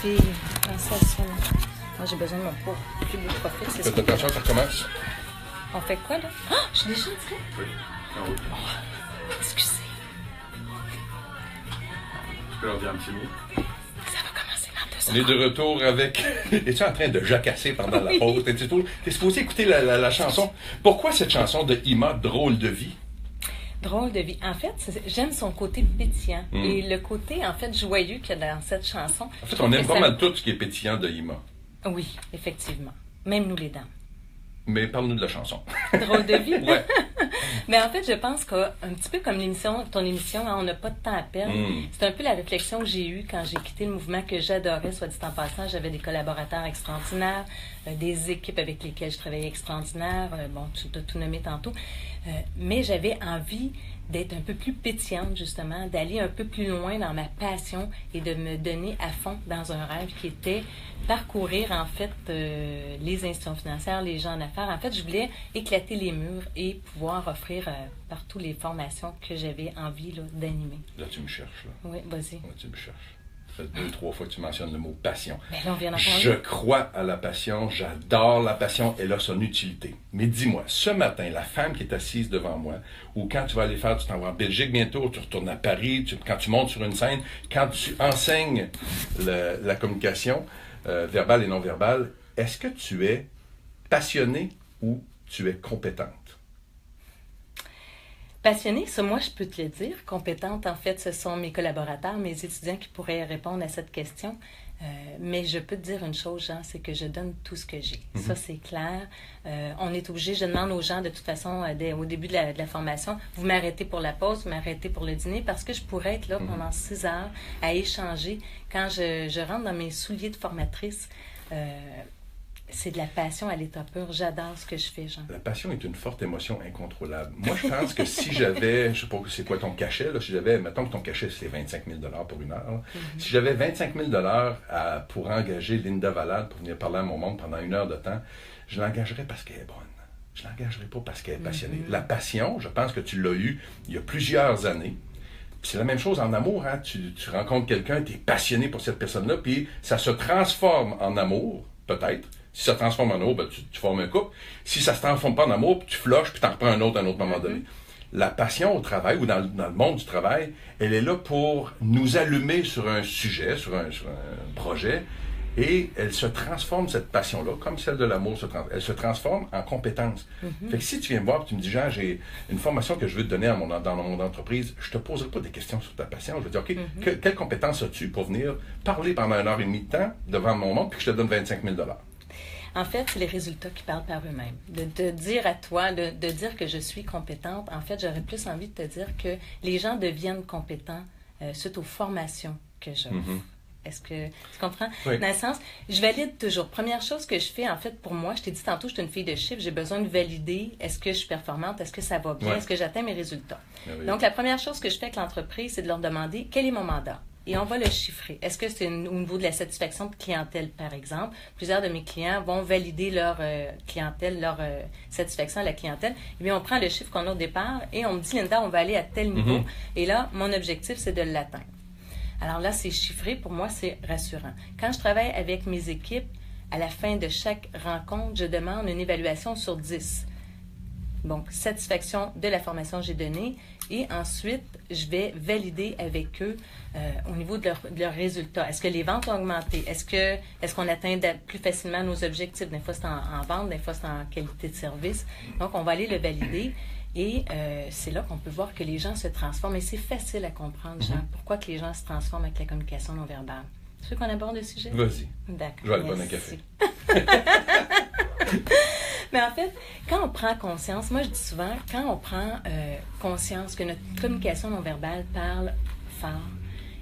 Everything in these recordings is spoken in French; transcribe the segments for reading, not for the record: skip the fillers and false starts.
Fille, pensez à ça. Là. Moi, j'ai besoin de mon plus beau profil. C'est Faites attention, ça recommence. On fait quoi, là? Ah, je suis déjà dit. Oui. En haut. Excusez. Je peux leur dire un petit mot. Ça va commencer dans 2 On secondes. est de retour avec... Es-tu en train de jacasser pendant la pause? T'es supposé écouter la chanson. Pourquoi cette chanson de Ima, Drôle de vie? Drôle de vie. En fait, j'aime son côté pétillant. Et le côté, en fait, joyeux qu'il y a dans cette chanson. En fait, on aime pas mal tout ce qui est pétillant de Ima. Oui, effectivement. Même nous, les dames. Mais parle-nous de la chanson. Drôle de vie. Ouais. Mais en fait, je pense qu'un petit peu comme ton émission, hein, on n'a pas de temps à perdre. C'est un peu la réflexion que j'ai eue quand j'ai quitté le mouvement que j'adorais, soit dit en passant. J'avais des collaborateurs extraordinaires, des équipes avec lesquelles je travaillais extraordinaires. Bon, tu as tout nommé tantôt. Mais j'avais envie d'être un peu plus pétillante, justement, d'aller un peu plus loin dans ma passion et de me donner à fond dans un rêve qui était parcourir, en fait, les institutions financières, les gens en affaires. En fait, je voulais éclater les murs et pouvoir offrir partout les formations que j'avais envie là, d'animer. Là, tu me cherches, là. Oui, vas-y. Ouais, tu me cherches. Ça fait 2-3 fois que tu mentionnes le mot passion. Mais là, on vient d'en parler. Je crois à la passion, j'adore la passion, elle a son utilité. Mais dis-moi, ce matin, la femme qui est assise devant moi, ou quand tu vas aller faire, tu t'en vas en Belgique bientôt, tu retournes à Paris, quand tu montes sur une scène, quand tu enseignes la communication verbale et non verbale, est-ce que tu es passionné ou tu es compétente? Passionnée, ça, moi, je peux te le dire. Compétente, en fait, ce sont mes collaborateurs, mes étudiants qui pourraient répondre à cette question. Mais je peux te dire une chose, Jean, c'est que je donne tout ce que j'ai. Ça, c'est clair. On est obligé, je demande aux gens, de toute façon, au début de la formation, vous m'arrêtez pour la pause, vous m'arrêtez pour le dîner, parce que je pourrais être là pendant 6 heures à échanger. Quand je rentre dans mes souliers de formatrice, c'est de la passion à l'état pur. J'adore ce que je fais, Jean. La passion est une forte émotion incontrôlable. Moi, je pense que si j'avais, je sais pas c'est quoi ton cachet, là, si j'avais, mettons que ton cachet, c'est 25 000 pour une heure. Si j'avais 25 000 pour engager Linda Valade pour venir parler à mon monde pendant 1 heure de temps, je l'engagerais parce qu'elle est bonne. Je l'engagerais pas parce qu'elle est passionnée. La passion, je pense que tu l'as eu il y a plusieurs années. Puis c'est la même chose en amour, hein. Tu rencontres quelqu'un, tu es passionné pour cette personne-là, puis ça se transforme en amour, peut-être. Si ça se transforme en amour, ben, tu formes un couple. Si ça se transforme pas en amour, puis tu floches, puis tu en reprends un autre à un autre moment donné. La passion au travail ou dans le monde du travail, elle est là pour nous allumer sur un sujet, sur un projet, et elle se transforme, cette passion-là, comme celle de l'amour, elle se transforme en compétence. Fait que si tu viens me voir et tu me dis, Jean, j'ai une formation que je veux te donner dans mon entreprise, je te poserai pas des questions sur ta passion. Je vais dire, OK, quelle compétence as-tu pour venir parler pendant 1h30 de temps devant mon monde, puis que je te donne 25 000 En fait, c'est les résultats qui parlent par eux-mêmes. De dire à toi, de dire que je suis compétente, en fait, j'aurais plus envie de te dire que les gens deviennent compétents suite aux formations que j'offre. Est-ce que tu comprends? Oui. Dans le sens, je valide toujours. Première chose que je fais, en fait, pour moi, je t'ai dit tantôt, je suis une fille de chiffres, j'ai besoin de valider est-ce que je suis performante, est-ce que ça va bien, est-ce que j'atteins mes résultats. Oui. Donc, la première chose que je fais avec l'entreprise, c'est de leur demander quel est mon mandat. Et on va le chiffrer. Est-ce que c'est au niveau de la satisfaction de clientèle, par exemple? Plusieurs de mes clients vont valider leur clientèle, leur satisfaction à la clientèle. Eh bien, on prend le chiffre qu'on a au départ et on me dit, Linda, on va aller à tel niveau. Et là, mon objectif, c'est de l'atteindre. Alors là, c'est chiffré. Pour moi, c'est rassurant. Quand je travaille avec mes équipes, à la fin de chaque rencontre, je demande une évaluation sur 10. Donc, satisfaction de la formation que j'ai donnée. Et ensuite, je vais valider avec eux au niveau de leurs résultats. Est-ce que les ventes ont augmenté? Est-ce qu'on atteint plus facilement nos objectifs? Des fois, c'est en vente, des fois, c'est en qualité de service. Donc, on va aller le valider. Et c'est là qu'on peut voir que les gens se transforment. Et c'est facile à comprendre, Jean, pourquoi que les gens se transforment avec la communication non verbale. Tu veux qu'on aborde le sujet? Vas-y. D'accord. Je vais aller boire un café. Mais en fait, quand on prend conscience, moi je dis souvent, quand on prend conscience que notre communication non verbale parle fort,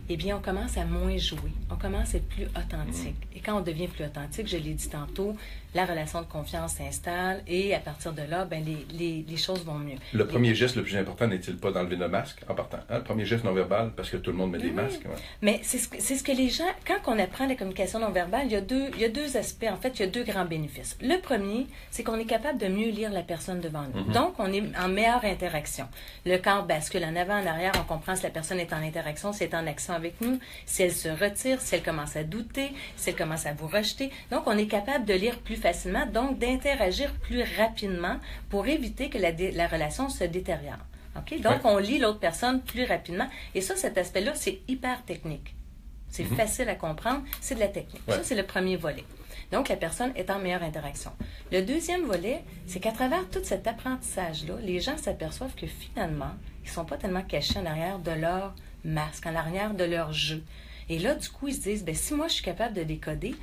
eh bien, on commence à moins jouer. On commence à être plus authentique. Et quand on devient plus authentique, je l'ai dit tantôt, la relation de confiance s'installe et à partir de là, ben, les choses vont mieux. Le premier geste le plus important n'est-il pas d'enlever le masque en partant? Hein? Le premier geste non verbal, parce que tout le monde met des masques. Ouais. Mais c'est ce que les gens, quand on apprend la communication non verbale, il y a deux aspects. En fait, il y a 2 grands bénéfices. Le premier, c'est qu'on est capable de mieux lire la personne devant nous. Donc, on est en meilleure interaction. Le corps bascule en avant, en arrière, on comprend si la personne est en interaction, si elle est en action avec nous, si elle se retire, si elle commence à douter, si elle commence à vous rejeter. Donc, on est capable de lire plus facilement, donc d'interagir plus rapidement pour éviter que la relation se détériore. Okay? Donc, on lit l'autre personne plus rapidement. Et ça, cet aspect-là, c'est hyper technique. C'est facile à comprendre, c'est de la technique. Ça, c'est le premier volet. Donc, la personne est en meilleure interaction. Le deuxième volet, c'est qu'à travers tout cet apprentissage-là, les gens s'aperçoivent que finalement, ils ne sont pas tellement cachés en arrière de leur masque, en arrière de leur jeu. Et là, du coup, ils se disent, bien, si moi, je suis capable de décoder,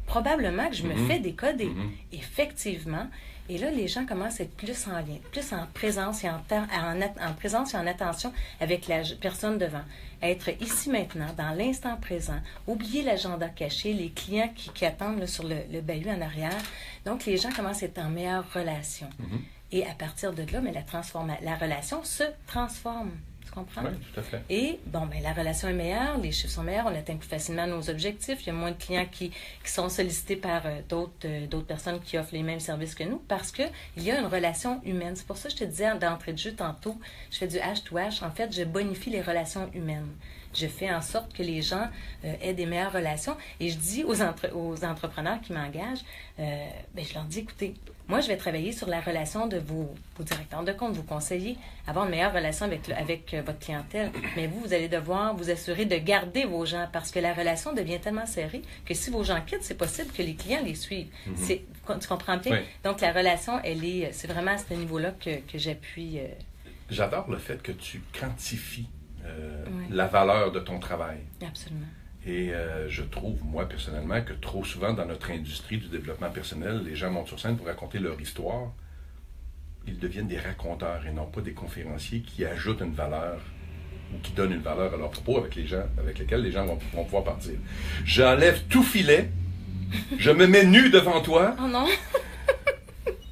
probablement que je me fais décoder. Effectivement. Et là, les gens commencent à être plus en lien, plus en présence et en présence et en attention avec la personne devant. Être ici maintenant, dans l'instant présent, oublier l'agenda caché, les clients qui attendent là, sur le bahut en arrière. Donc, les gens commencent à être en meilleure relation. Et à partir de là, mais la relation se transforme. Tu comprends? Oui, tout à fait. Et, bon, ben, la relation est meilleure, les chiffres sont meilleurs, on atteint plus facilement nos objectifs, il y a moins de clients qui sont sollicités par d'autres personnes qui offrent les mêmes services que nous parce qu'il y a une relation humaine. C'est pour ça que je te disais d'entrée de jeu tantôt, je fais du H2H. En fait, je bonifie les relations humaines. Je fais en sorte que les gens aient des meilleures relations. Et je dis aux entrepreneurs qui m'engagent, je leur dis, écoutez, moi, je vais travailler sur la relation de vos directeurs de compte, vos conseillers, avoir une meilleure relation avec votre clientèle. Mais vous allez devoir vous assurer de garder vos gens parce que la relation devient tellement serrée que si vos gens quittent, c'est possible que les clients les suivent. Tu comprends bien? Oui. Donc, la relation, c'est vraiment à ce niveau-là que j'appuie. J'adore le fait que tu quantifies la valeur de ton travail. Absolument. Et je trouve, moi, personnellement, que trop souvent, dans notre industrie du développement personnel, les gens montent sur scène pour raconter leur histoire. Ils deviennent des raconteurs et non pas des conférenciers qui ajoutent une valeur ou qui donnent une valeur à leur propos avec lesquels les gens vont pouvoir partir. J'enlève tout filet, je me mets nu devant toi. Oh non!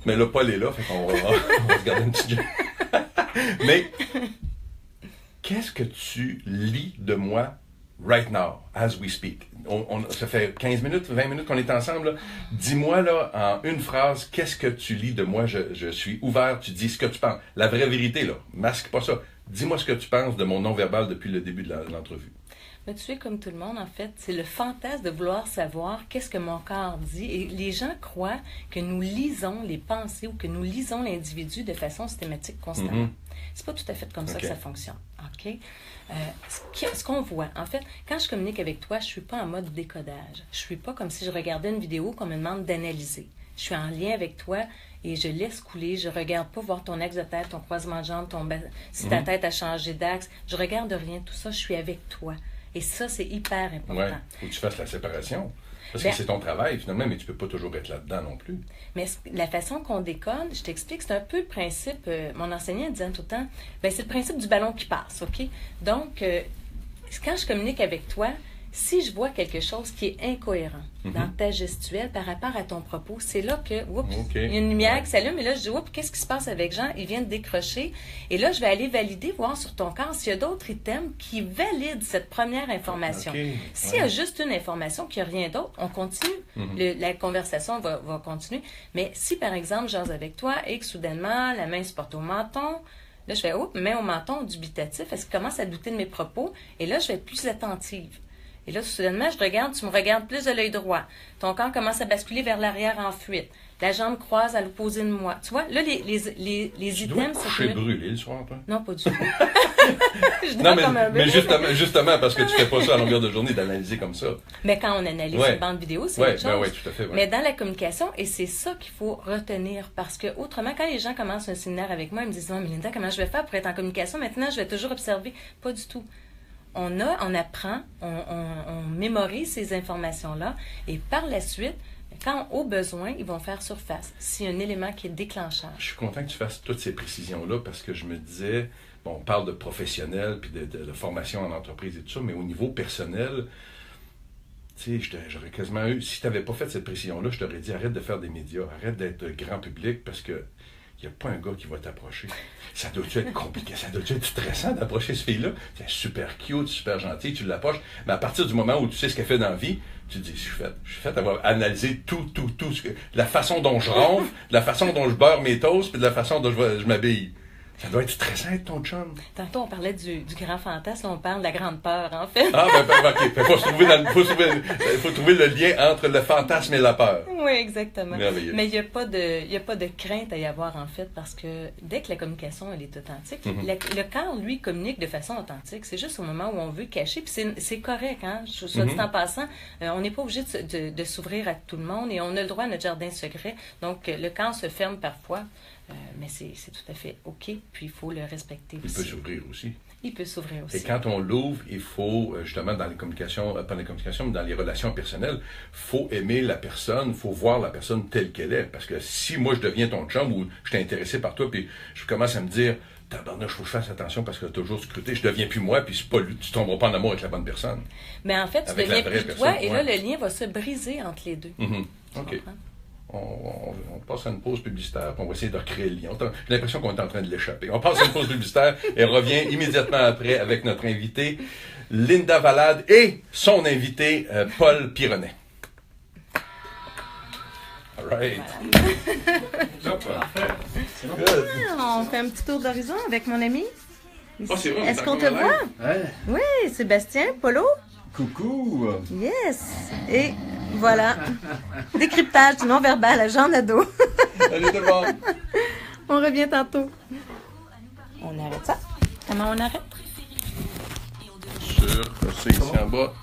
Mais là, Paul est là, fait qu'on va se garder un petit jeu. Mais qu'est-ce que tu lis de moi right now, as we speak? Ça fait 15 minutes, 20 minutes qu'on est ensemble. Là. Dis-moi là, en une phrase, qu'est-ce que tu lis de moi? Je suis ouvert, tu dis ce que tu penses. La vraie vérité, là. Masque pas ça. Dis-moi ce que tu penses de mon non-verbal depuis le début de l'entrevue. Mais tu es comme tout le monde, en fait. C'est le fantasme de vouloir savoir qu'est-ce que mon corps dit. Et les gens croient que nous lisons les pensées ou que nous lisons l'individu de façon systématique constamment. C'est pas tout à fait comme ça que ça fonctionne. OK? Ce qu'on voit, en fait, quand je communique avec toi, je suis pas en mode décodage. Je suis pas comme si je regardais une vidéo qu'on me demande d'analyser. Je suis en lien avec toi et je laisse couler. Je regarde pas voir ton axe de tête, ton croisement de jambes, si ta tête a changé d'axe. Je regarde rien, tout ça. Je suis avec toi. Et ça, c'est hyper important. Oui, il faut que tu fasses la séparation. Parce que c'est ton travail, finalement, mais tu peux pas toujours être là-dedans non plus. Mais la façon qu'on décode, je t'explique, c'est un peu le principe, mon enseignant disait tout le temps, c'est le principe du ballon qui passe, OK? Donc, quand je communique avec toi, si je vois quelque chose qui est incohérent dans ta gestuelle par rapport à ton propos, c'est là que, il y a une lumière qui s'allume et là, je dis, qu'est-ce qui se passe avec Jean? Il vient de décrocher. Et là, je vais aller valider, voir sur ton corps s'il y a d'autres items qui valident cette première information. S'il y a juste une information, qu'il n'y a rien d'autre, on continue. La conversation va continuer. Mais si, par exemple, j'ose avec toi et que soudainement, la main se porte au menton, là, je fais, main au menton, dubitatif, est-ce que commence à douter de mes propos? Et là, je vais être plus attentive. Et là, soudainement, tu me regardes plus de l'œil droit. Ton corps commence à basculer vers l'arrière en fuite. La jambe croise à l'opposé de moi. Tu vois, là, les tu items... dois te coucher brûlé le soir, toi? Non, pas du tout. Non, mais justement, parce que tu fais pas ça à longueur de journée, d'analyser comme ça. Mais quand on analyse une bande vidéo, c'est autre chose. Oui, tout à fait. Ouais. Mais dans la communication, et c'est ça qu'il faut retenir, parce que autrement, quand les gens commencent un séminaire avec moi, ils me disent « Non, Melinda, comment je vais faire pour être en communication? Maintenant, je vais toujours observer. » Pas du tout. On apprend, on mémorise ces informations-là et par la suite, quand au besoin, ils vont faire surface. S'il y a un élément qui est déclencheur. Je suis content que tu fasses toutes ces précisions-là parce que je me disais, on parle de professionnels puis de formation en entreprise et tout ça, mais au niveau personnel, tu sais, j'aurais quasiment eu, si tu n'avais pas fait cette précision-là, je t'aurais dit arrête de faire des médias, arrête d'être grand public parce que il n'y a pas un gars qui va t'approcher. Ça doit-tu être compliqué, ça doit-tu être stressant d'approcher ce fille-là? C'est super cute, super gentil, tu l'approches, mais à partir du moment où tu sais ce qu'elle fait dans la vie, tu te dis, je suis fait avoir analysé tout, la façon dont je ronfle, la façon dont je beurre mes toasts, puis de la façon dont je m'habille. Ça doit être stressant être ton chum. Tantôt, on parlait du grand fantasme, on parle de la grande peur, en fait. Ah, OK. Faut trouver le lien entre le fantasme et la peur. Oui, exactement. Merveilleux. Mais il n'y a pas de crainte à y avoir, en fait, parce que dès que la communication, elle est authentique, le corps, lui, communique de façon authentique. C'est juste au moment où on veut cacher, puis c'est correct, hein? Soit dit en passant, on n'est pas obligé de s'ouvrir à tout le monde et on a le droit à notre jardin secret. Donc, le camp se ferme parfois. Mais c'est tout à fait OK, puis il faut le respecter aussi. Il peut s'ouvrir aussi. Il peut s'ouvrir aussi. Et quand on l'ouvre, il faut, justement, dans les communications, pas dans les communications, mais dans les relations personnelles, il faut aimer la personne, il faut voir la personne telle qu'elle est. Parce que si moi, je deviens ton chum ou je suis intéressé par toi, puis je commence à me dire, tabarnak, il faut que je fasse attention parce que tu as toujours scruté, je deviens plus moi, puis c'est pas lui, tu tomberas pas en amour avec la bonne personne. Mais en fait, tu Avec deviens la vraie plus toi, personne, et là, le lien va se briser entre les deux. OK. On passe à une pause publicitaire, puis on va essayer de recréer le lien. J'ai l'impression qu'on est en train de l'échapper. On passe à une pause publicitaire et on revient immédiatement après avec notre invité, Linda Valade, et son invité, Paul Pironnet. All right. On fait un petit tour d'horizon avec mon ami. C'est vrai, Est-ce qu'on te voit? Ouais. Oui, Sébastien, Polo. Coucou! Yes! Et voilà. Décryptage du non-verbal à Jean Nadeau. Salut tout le monde! On revient tantôt. On arrête ça? Comment on arrête? C'est ici en bas.